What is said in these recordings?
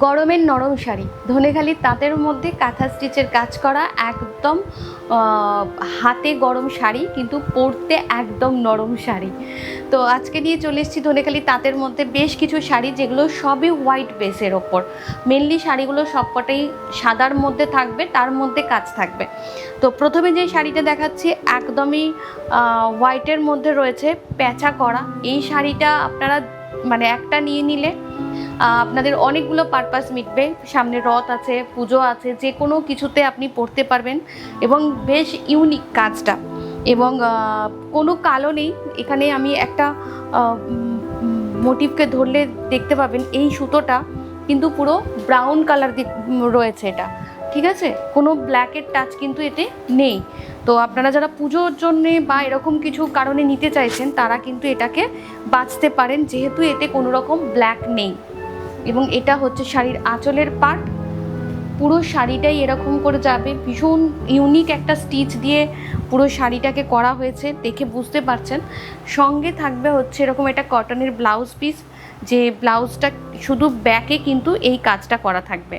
গরমের নরম শাড়ি, ধনেখালির তাঁতের মধ্যে কাঁথা স্টিচের কাজ করা একদম হাতে গরম শাড়ি, কিন্তু পরতে একদম নরম শাড়ি। তো আজকে নিয়ে চলে এসেছি ধনেখালির তাঁতের মধ্যে বেশ কিছু শাড়ি, যেগুলো সবই হোয়াইট বেসের ওপর। মেনলি শাড়িগুলো সবকটাই সাদার মধ্যে থাকবে, তার মধ্যে কাজ থাকবে। তো প্রথমে যে শাড়িটা দেখাচ্ছি একদমই হোয়াইটের মধ্যে রয়েছে, প্যাঁচা করা। এই শাড়িটা আপনারা মানে একটা নিয়ে নিলে আপনাদের অনেকগুলো পারপাস মিটবে। সামনে রথ আছে, পুজো আছে, যে কোনো কিছুতে আপনি পরতে পারবেন এবং বেশ ইউনিক কাজটা। এবং কোনো কালো নেই এখানে। আমি একটা মোটিভকে ধরলে দেখতে পাবেন এই সুতোটা কিন্তু পুরো ব্রাউন কালার রয়েছে এটা, ঠিক আছে? কোনো ব্ল্যাকের টাচ কিন্তু এতে নেই। তো আপনারা যারা পুজোর জন্যে বা এরকম কিছু কারণে নিতে চাইছেন, তারা কিন্তু এটাকে বাঁচতে পারেন, যেহেতু এতে কোনো রকম ব্ল্যাক নেই। এবং এটা হচ্ছে শাড়ির আঁচলের পার্ট। পুরো শাড়িটাই এরকম করে যাবে, ভীষণ ইউনিক একটা স্টিচ দিয়ে পুরো শাড়িটাকে করা হয়েছে, দেখে বুঝতে পারছেন। সঙ্গে থাকবে হচ্ছে এরকম একটা কটনের ব্লাউজ পিস, যে ব্লাউজটা শুধু ব্যাকে কিন্তু এই কাজটা করা থাকবে।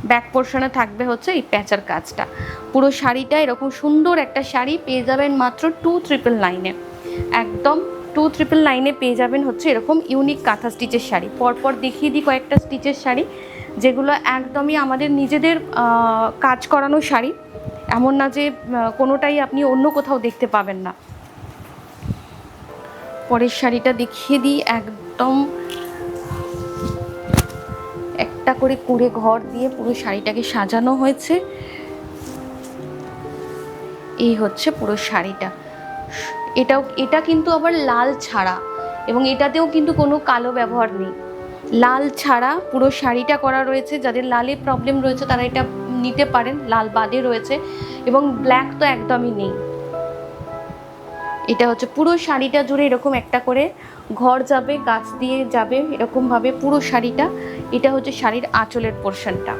ব্যাক পোর্শনে থাকবে হচ্ছে এই প্যাঁচার কাজটা। পুরো শাড়িটা এরকম সুন্দর একটা শাড়ি পেয়ে যাবেন মাত্র 2999-এ। একদম 2999-এ পেয়ে যাবেন হচ্ছে এরকম ইউনিক কাঁথা স্টিচের শাড়ি। পরপর দেখিয়ে দিই কয়েকটা স্টিচের শাড়ি, যেগুলো একদমই আমাদের নিজেদের কাজ করানো শাড়ি। এমন না যে কোনোটাই আপনি অন্য কোথাও দেখতে পাবেন না। পরের শাড়িটা দেখিয়ে দিই। একদম একটা করে কুঁড়ে ঘর দিয়ে পুরো শাড়িটাকে সাজানো হয়েছে। এই হচ্ছে পুরো শাড়িটা। এটা কিন্তু আবার লাল ছাড়া, এবং এটাতেও কিন্তু কোনো কালো ব্যবহার নেই। লাল ছাড়া পুরো শাড়িটা করা রয়েছে। যাদের লালে প্রবলেম রয়েছে তারা এটা নিতে পারেন, লাল বাদে রয়েছে। এবং ব্ল্যাক তো একদমই নেই। এটা হচ্ছে পুরো শাড়িটা জুড়ে এরকম একটা করে ঘর যাবে, গাছ দিয়ে যাবে এরকমভাবে পুরো শাড়িটা। এটা হচ্ছে শাড়ির আঁচলের পোর্শনটা।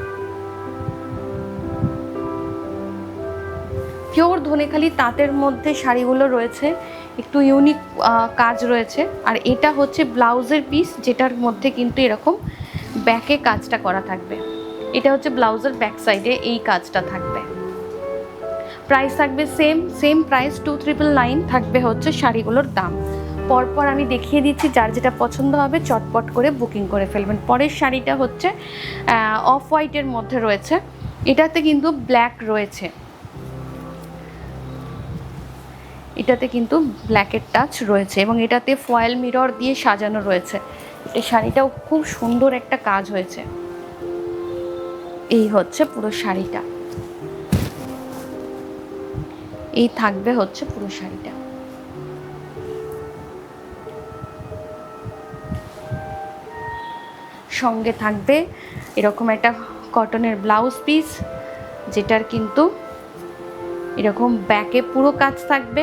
পিওর ধনেখালি তাঁতের মধ্যে শাড়িগুলো রয়েছে, একটু ইউনিক কাজ রয়েছে। আর এটা হচ্ছে ব্লাউজের পিস, যেটার মধ্যে কিন্তু এরকম ব্যাকে কাজটা করা থাকবে। এটা হচ্ছে ব্লাউজের ব্যাক সাইডে এই কাজটা থাকবে। প্রাইস থাকবে সেম প্রাইস 2999 থাকবে হচ্ছে শাড়িগুলোর দাম। পরপর আমি দেখিয়ে দিচ্ছি, যার যেটা পছন্দ হবে চটপট করে বুকিং করে ফেলবেন। পরের শাড়িটা হচ্ছে অফ হোয়াইটের মধ্যে রয়েছে, এটাতে কিন্তু ব্ল্যাক রয়েছে। এটাতে কিন্তু ব্ল্যাকের টাচ রয়েছে এবং এটাতে ফয়েল মিরর দিয়ে সাজানো রয়েছে। এই শাড়িটাও খুব সুন্দর একটা কাজ হয়েছে। এই হচ্ছে পুরো শাড়িটা, এই থাকবে হচ্ছে পুরো শাড়িটা। সঙ্গে থাকবে এরকম একটা কটনের ব্লাউজ পিস, যেটার কিন্তু এরকম ব্যাকে পুরো কাজ থাকবে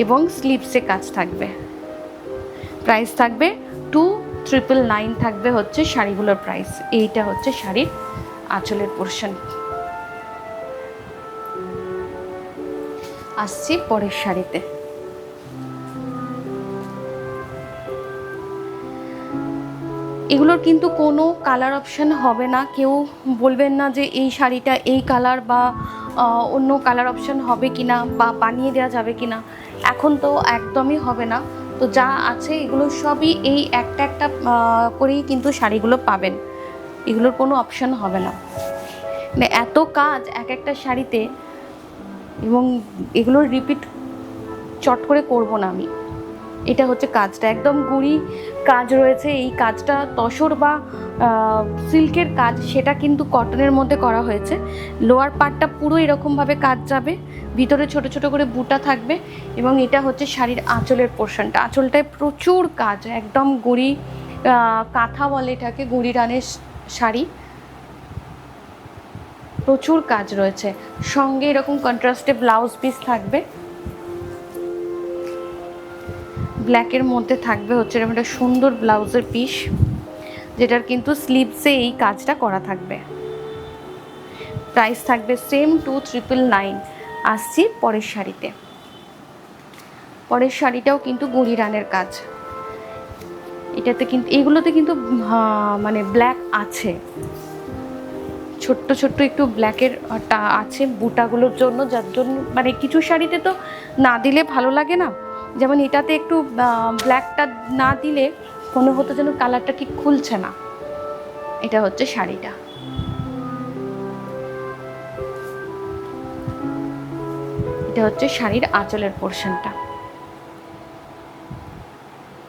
এবং স্লিভসে কাজ থাকবে। প্রাইস থাকবে 2999 থাকবে হচ্ছে শাড়িগুলোর প্রাইস। এইটা হচ্ছে শাড়ির আঁচলের পোর্শন। আসছি পরের শাড়িতে। এগুলোর কিন্তু কোনো কালার অপশান হবে না। কেউ বলবেন না যে এই শাড়িটা এই কালার বা অন্য কালার অপশান হবে কি না, বা বানিয়ে দেওয়া যাবে কি না। এখন তো একদমই হবে না। তো যা আছে এগুলো সবই এই একটা একটা করেই কিন্তু শাড়িগুলো পাবেন। এগুলোর কোনো অপশান হবে না। মানে এত কাজ এক একটা শাড়িতে, এবং এগুলোর রিপিট চট করে করব না আমি। এটা হচ্ছে কাজটা একদম গুঁড়ি কাজ রয়েছে। এই কাজটা তসর বা সিল্কের কাজ, সেটা কিন্তু কটনের মধ্যে করা হয়েছে। লোয়ার পার্টটা পুরো এরকমভাবে কাজ যাবে, ভিতরে ছোট ছোট করে বুটা থাকবে। এবং এটা হচ্ছে শাড়ির আঁচলের পোর্শনটা। আঁচলটায় প্রচুর কাজ, একদম গুঁড়ি কাঁথা বলে এটাকে, গুঁড়ি রানের শাড়ি, প্রচুর কাজ রয়েছে। সঙ্গে এরকম কন্ট্রাস্টে ব্লাউজ পিস থাকবে, ব্ল্যাকের মধ্যে থাকবে হচ্ছে এরকম একটা সুন্দর ব্লাউজের পিস, যেটার কিন্তু স্লিভসে এই কাজটা করা থাকবে। প্রাইস থাকবে সেম 2999। আসছি পরের শাড়িতে। পরের শাড়িটাও কিন্তু গুঁড়ি রানের কাজ। এটাতে কিন্তু এইগুলোতে কিন্তু মানে ব্ল্যাক আছে, ছোট্ট ছোট্ট একটু ব্ল্যাকের আছে বুটাগুলোর জন্য, যার জন্য মানে কিছু শাড়িতে তো না দিলে ভালো লাগে না, যেমন এটাতে একটু ব্ল্যাকটা না দিলে মনে হতো যেন কালারটা ঠিক খুলছে না। এটা হচ্ছে শাড়িটা। এটা হচ্ছে শাড়ির আঁচলের পোর্শনটা,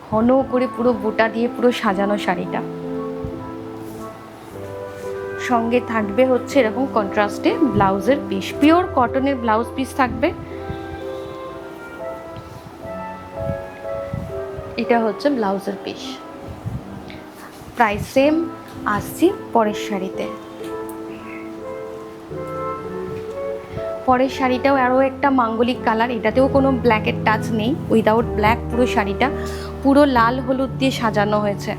ঘন করে পুরো বুটা দিয়ে পুরো সাজানো শাড়িটা। সঙ্গে থাকবে হচ্ছে এরকম কন্ট্রাস্টে ব্লাউজের পিস, পিওর কটনের ব্লাউজ পিস থাকবে। এটা হচ্ছে ব্লাউজের পিস। Price same. আসছি পরের শাড়িতে। পরের শাড়িটাও আরও একটা মাঙ্গলিক কালার, এটাতেও কোনো ব্ল্যাকের টাচ নেই, উইদাউট ব্ল্যাক পুরো শাড়িটা পুরো লাল হলুদ দিয়ে সাজানো হয়েছে।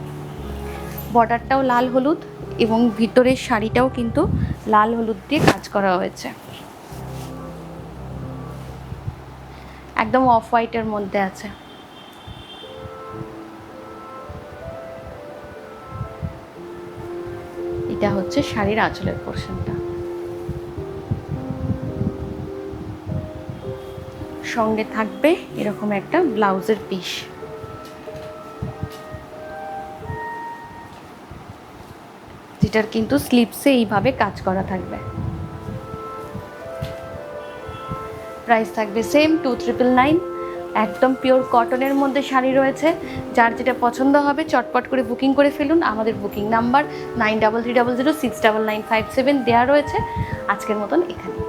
বর্ডারটাও লাল হলুদ এবং ভিতরের শাড়িটাও কিন্তু লাল হলুদ দিয়ে কাজ করা হয়েছে, একদম অফ হোয়াইটের মধ্যে আছে। এটা হচ্ছে শাড়ির আঁচলের পোর্শনটা। সঙ্গে থাকবে এরকম একটা ব্লাউজের পিস। যেটার কিন্তু স্লিপসে এইভাবে কাজ করা থাকবে। প্রাইস থাকবে সেম 2999। একদম পিওর কটনের মধ্যে শাড়ি রয়েছে। যার যেটা পছন্দ হবে চটপট করে বুকিং করে ফেলুন। আমাদের বুকিং নাম্বার 9330069957 দেওয়া রয়েছে। আজকের মতন এখানে।